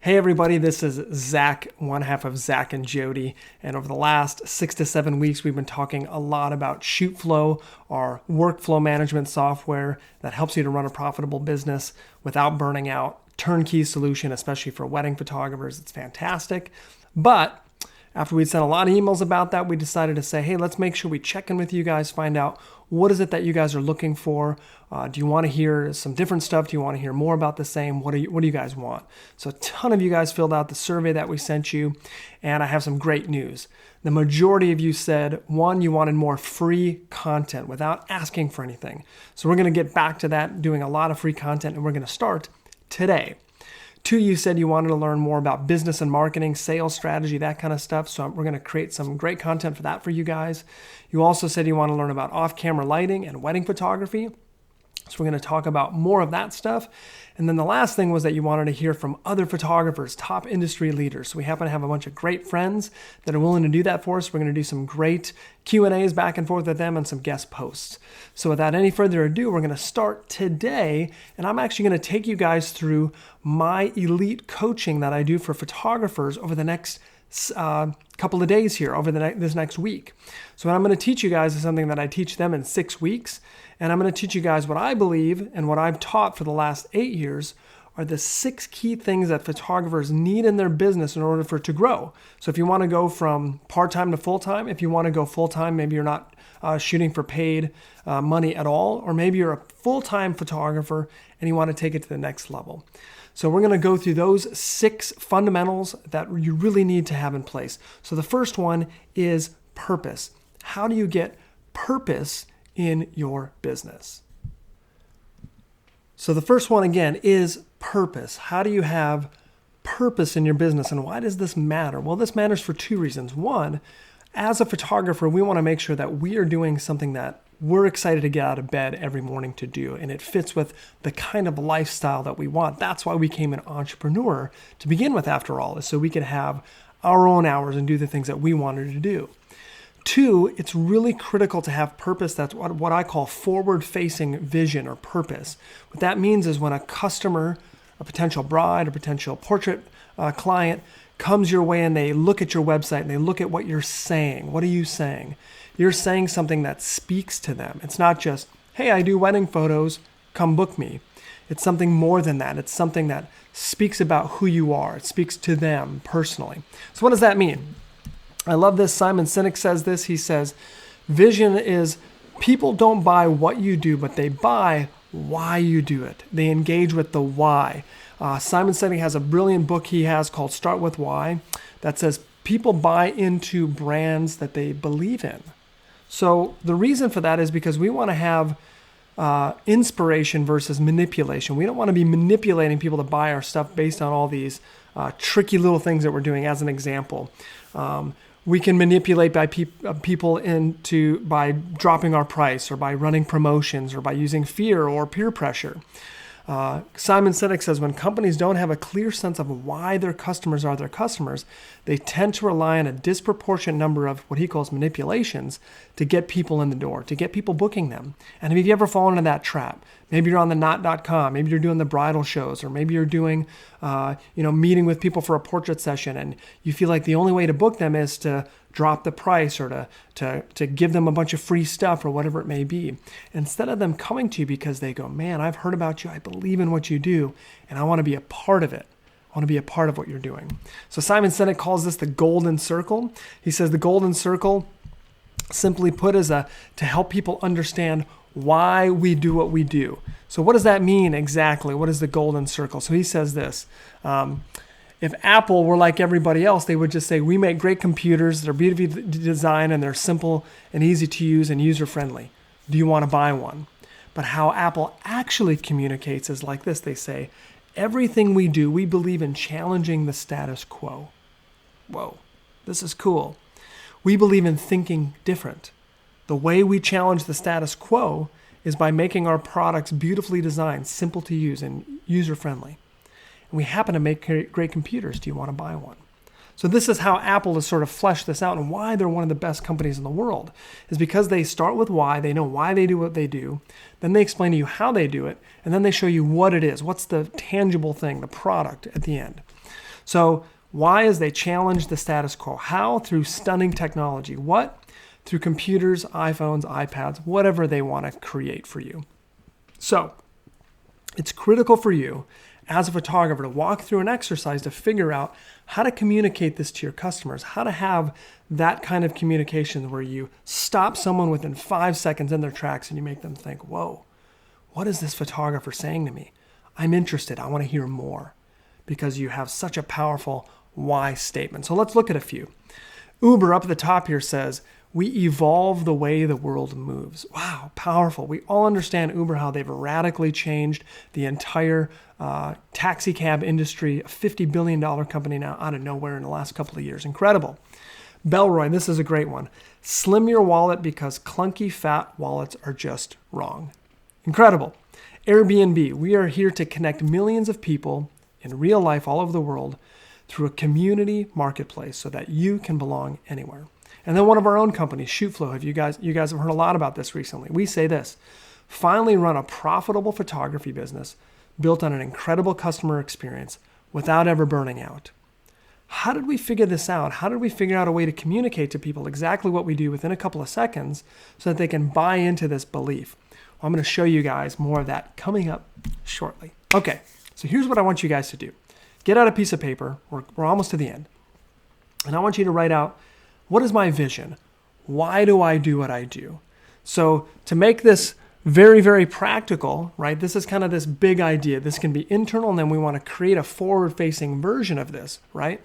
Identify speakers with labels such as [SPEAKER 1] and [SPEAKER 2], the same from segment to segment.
[SPEAKER 1] Hey everybody, this is Zach, one half of Zach and Jody, and over the last 6 to 7 weeks we've been talking a lot about ShootFlow, our workflow management software that helps you to run a profitable business without burning out. Turnkey solution, especially for wedding photographers. It's fantastic. But after we'd sent a lot of emails about that, we decided to say, hey, let's make sure we check in with you guys, find out what is it that you guys are looking for. Do you want to hear some different stuff? Do you want to hear more about the same? What do you guys want? So a ton of you guys filled out the survey that we sent you, and I have some great news. The majority of you said, one, you wanted more free content without asking for anything. So we're going to get back to that, doing a lot of free content, and we're going to start today. Two, you said you wanted to learn more about business and marketing, sales strategy, that kind of stuff. So we're going to create some great content for that for you guys. You also said you want to learn about off-camera lighting and wedding photography. So we're going to talk about more of that stuff. And then the last thing was that you wanted to hear from other photographers, top industry leaders. So we happen to have a bunch of great friends that are willing to do that for us. We're going to do some great Q&As back and forth with them and some guest posts. So without any further ado, we're going to start today. And I'm actually going to take you guys through my elite coaching that I do for photographers over the next couple of days here, over this next week. So what I'm going to teach you guys is something that I teach them in 6 weeks. And I'm going to teach you guys what I believe and what I've taught for the last 8 years are the 6 key things that photographers need in their business in order for it to grow. So if you want to go from part-time to full-time, if you want to go full-time, maybe you're not shooting for paid money at all, or maybe you're a full-time photographer and you want to take it to the next level. So we're going to go through those 6 fundamentals that you really need to have in place. So the first one is purpose. How do you get purpose in your business? So the first one again is purpose. How do you have purpose in your business, and why does this matter? Well, this matters for 2 reasons. One, as a photographer, we want to make sure that we are doing something that we're excited to get out of bed every morning to do, and it fits with the kind of lifestyle that we want. That's why we became an entrepreneur to begin with, after all, is so we could have our own hours and do the things that we wanted to do. 2, it's really critical to have purpose. That's what I call forward-facing vision or purpose. What that means is when a customer, a potential bride, a potential portrait client comes your way and they look at your website and they look at what you're saying. What are you saying? You're saying something that speaks to them. It's not just, hey, I do wedding photos, come book me. It's something more than that. It's something that speaks about who you are. It speaks to them personally. So what does that mean? I love this. Sinek says this. He says, vision is people don't buy what you do, but they buy why you do it. They engage with the why. Sinek has a brilliant book he has called Start With Why that says people buy into brands that they believe in. So the reason for that is because we want to have inspiration versus manipulation. We don't want to be manipulating people to buy our stuff based on all these tricky little things that we're doing. As an example, we can manipulate people by dropping our price, or by running promotions, or by using fear or peer pressure. Sinek says when companies don't have a clear sense of why their customers are their customers, they tend to rely on a disproportionate number of what he calls manipulations to get people in the door, to get people booking them. And have you ever fallen into that trap? Maybe you're on the knot.com, maybe you're doing the bridal shows, or maybe you're doing, meeting with people for a portrait session, and you feel like the only way to book them is to drop the price, or to give them a bunch of free stuff, or whatever it may be. Instead of them coming to you because they go, man, I've heard about you, I believe in what you do, and I want to be a part of it. I want to be a part of what you're doing. So Sinek calls this the golden circle. He says the golden circle, simply put, is to help people understand why we do what we do. So what does that mean exactly? What is the golden circle? So he says this. If Apple were like everybody else, they would just say, we make great computers, they're beautifully designed, and they're simple and easy to use and user-friendly. Do you want to buy one? But how Apple actually communicates is like this. They say, everything we do, we believe in challenging the status quo. Whoa, this is cool. We believe in thinking different. The way we challenge the status quo is by making our products beautifully designed, simple to use, and user-friendly. And we happen to make great computers. Do you want to buy one? So this is how Apple has sort of fleshed this out, and why they're one of the best companies in the world is because they start with why. They know why they do what they do. Then they explain to you how they do it, and then they show you what it is. What's the tangible thing, the product at the end. So why is they challenge the status quo? How? Through stunning technology. What? Through computers, iPhones, iPads, whatever they want to create for you. So it's critical for you as a photographer to walk through an exercise to figure out how to communicate this to your customers, how to have that kind of communication where you stop someone within 5 seconds in their tracks and you make them think, whoa, what is this photographer saying to me? I'm interested. I want to hear more, because you have such a powerful why statement. So let's look at a few. Uber up at the top here says, we evolve the way the world moves. Wow, powerful. We all understand Uber, how they've radically changed the entire taxi cab industry, a $50 billion company now out of nowhere in the last couple of years. Incredible. Bellroy, this is a great one. Slim your wallet because clunky fat wallets are just wrong. Incredible. Airbnb, we are here to connect millions of people in real life all over the world through a community marketplace so that you can belong anywhere. And then one of our own companies, ShootFlow, you guys have heard a lot about this recently. We say this: finally run a profitable photography business built on an incredible customer experience without ever burning out. How did we figure this out? How did we figure out a way to communicate to people exactly what we do within a couple of seconds so that they can buy into this belief? Well, I'm going to show you guys more of that coming up shortly. Okay, so here's what I want you guys to do. Get out a piece of paper. We're almost to the end. And I want you to write out, what is my vision? Why do I do what I do? So to make this very, very practical, right? This is kind of this big idea. This can be internal, and then we want to create a forward-facing version of this, right?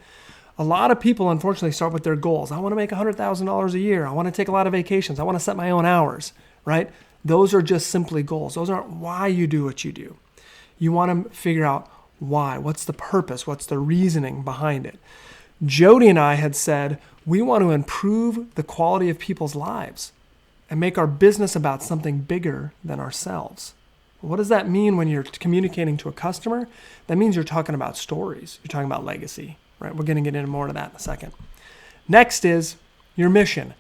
[SPEAKER 1] A lot of people, unfortunately, start with their goals. I want to make $100,000 a year. I want to take a lot of vacations. I want to set my own hours, right? Those are just simply goals. Those aren't why you do what you do. You want to figure out why. What's the purpose? What's the reasoning behind it? Jody and I had said, we want to improve the quality of people's lives and make our business about something bigger than ourselves. What does that mean when you're communicating to a customer? That means you're talking about stories. You're talking about legacy, right? We're going to get into more of that in a second. Next is your mission.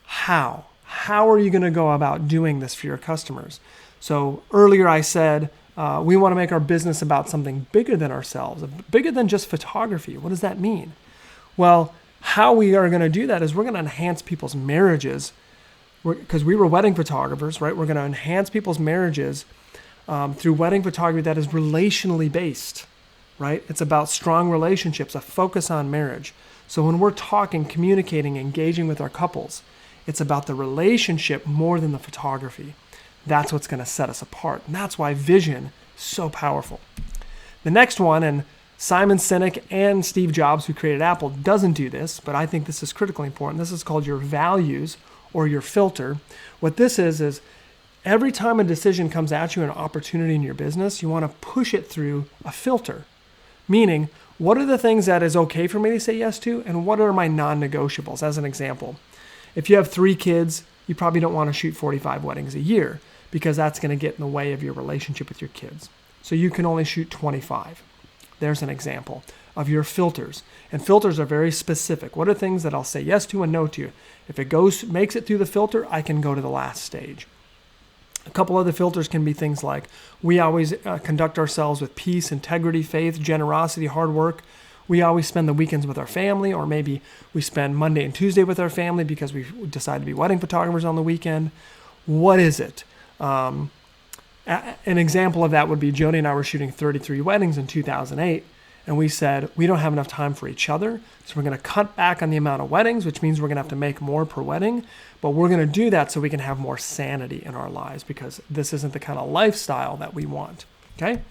[SPEAKER 1] How? How are you going to go about doing this for your customers? So earlier I said, we want to make our business about something bigger than ourselves, bigger than just photography. What does that mean? Well, how we are going to do that is we're going to enhance people's marriages, because we were wedding photographers, right? We're going to enhance people's marriages through wedding photography that is relationally based, right? It's about strong relationships, a focus on marriage. So when we're talking, communicating, engaging with our couples, it's about the relationship more than the photography. That's what's going to set us apart. And that's why vision is so powerful. The next one, and Simon Sinek and Steve Jobs, who created Apple, doesn't do this, but I think this is critically important. This is called your values or your filter. What this is every time a decision comes at you, an opportunity in your business, you want to push it through a filter. Meaning, what are the things that is okay for me to say yes to, and what are my non-negotiables? As an example, if you have 3 kids, you probably don't want to shoot 45 weddings a year because that's going to get in the way of your relationship with your kids. So you can only shoot 25. There's an example of your filters. And filters are very specific. What are things that I'll say yes to and no to? If it makes it through the filter, I can go to the last stage. A couple other filters can be things like we always conduct ourselves with peace, integrity, faith, generosity, hard work. We always spend the weekends with our family, or maybe we spend Monday and Tuesday with our family because we decide to be wedding photographers on the weekend. What is it? An example of that would be Jody and I were shooting 33 weddings in 2008, and we said we don't have enough time for each other, so we're going to cut back on the amount of weddings, which means we're going to have to make more per wedding, but we're going to do that so we can have more sanity in our lives because this isn't the kind of lifestyle that we want, okay?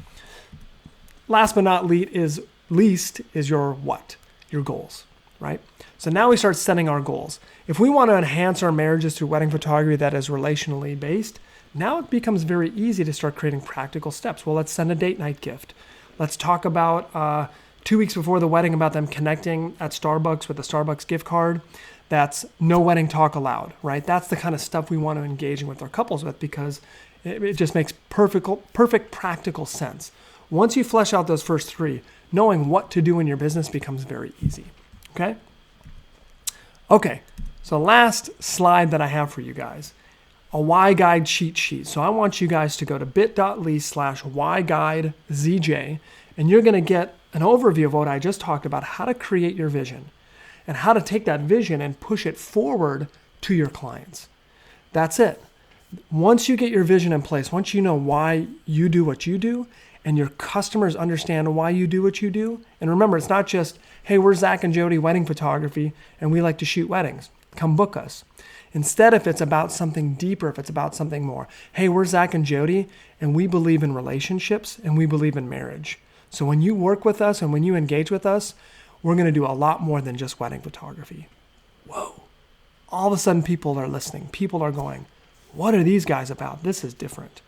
[SPEAKER 1] Last but not least is your what? Your goals, right? So now we start setting our goals. If we want to enhance our marriages through wedding photography that is relationally based, now it becomes very easy to start creating practical steps. Well, let's send a date night gift. Let's talk about 2 weeks before the wedding about them connecting at Starbucks with a Starbucks gift card. That's no wedding talk allowed, right? That's the kind of stuff we want to engage with our couples with because it just makes perfect practical sense. Once you flesh out those first 3, knowing what to do in your business becomes very easy, okay? Okay, so last slide that I have for you guys, a why guide cheat sheet. So I want you guys to go to bit.ly/whyguidezj, and you're going to get an overview of what I just talked about, how to create your vision and how to take that vision and push it forward to your clients. That's it. Once you get your vision in place, once you know why you do what you do and your customers understand why you do what you do, and remember, it's not just, hey, we're Zach and Jody Wedding Photography and we like to shoot weddings. Come book us. Instead, if it's about something deeper, if it's about something more, hey, we're Zach and Jody and we believe in relationships and we believe in marriage. So when you work with us and when you engage with us, we're going to do a lot more than just wedding photography. Whoa. All of a sudden, people are listening. People are going, what are these guys about? This is different.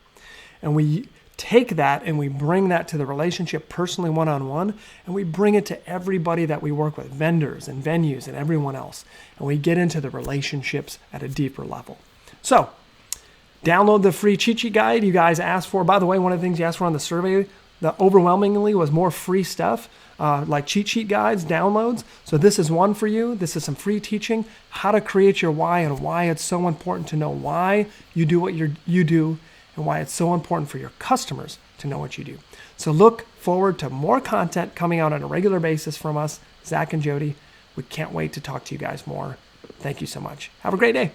[SPEAKER 1] And we take that and we bring that to the relationship personally one-on-one, and we bring it to everybody that we work with, vendors and venues and everyone else. And we get into the relationships at a deeper level. So download the free cheat sheet guide you guys asked for. By the way, one of the things you asked for on the survey, that overwhelmingly was more free stuff, like cheat sheet guides, downloads. So this is one for you. This is some free teaching, how to create your why and why it's so important to know why you do what you do and why it's so important for your customers to know what you do. So look forward to more content coming out on a regular basis from us, Zach and Jody. We can't wait to talk to you guys more. Thank you so much. Have a great day.